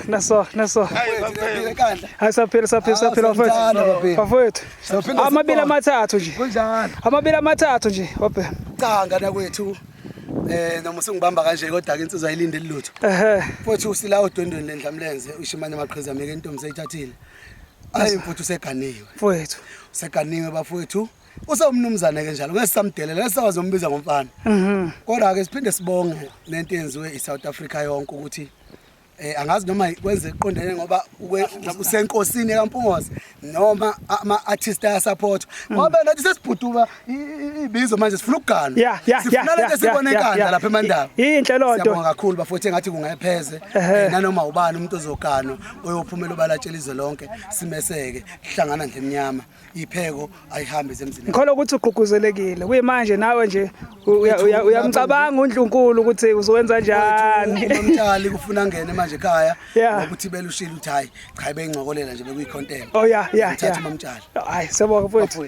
Naso. Hayi saphila bafowethu. Amabili amathathu nje. Kunjani? Amabili amathathu nje waphe. Cha ngana kwethu noma usungibamba kanje kodwa ke insizwa ayilinde lilutho. Futhi usila odondweni lendlamlenze ushimane amaqhiza meke intombi seyithathile. Ayi mfuthu useganiwe. Mfowethu. Useganiwe bafowethu. Usawumnumzana ke njalo ngesamdelela esawazombiza ngomfana. Kodwa ke siphinde sibonge lento yenziwe iSouth Africa yonke ukuthi angazi noma kwenze iqondene ngoba usenkosini kaMpungose noma ama-artist ayasupport ngoba nathi sesibhuduka ibizo manje sifuna ukugana sifuna lento esibonekana lapha eMandaba inhle lonto siyabonga kakhulu bafowethu engathi kungepheze nanoma ubani umuntu ozogana oyophumela ubalatshela izwe lonke simeseke sihlangana nje emnyama ipheko ayihambe zemzini ngikholwa ukuthi ugqugquzelekile kuyimanje nawe nje uyamcabanga uNdlunkulu ukuthi uzowenza njani umntali kufuna ngene manje ekhaya ngokuthi belushila uthi hayi cha bengcokolela nje bekuyicontent oh yeah thatha mamtshali hayi siyabonga mfowethu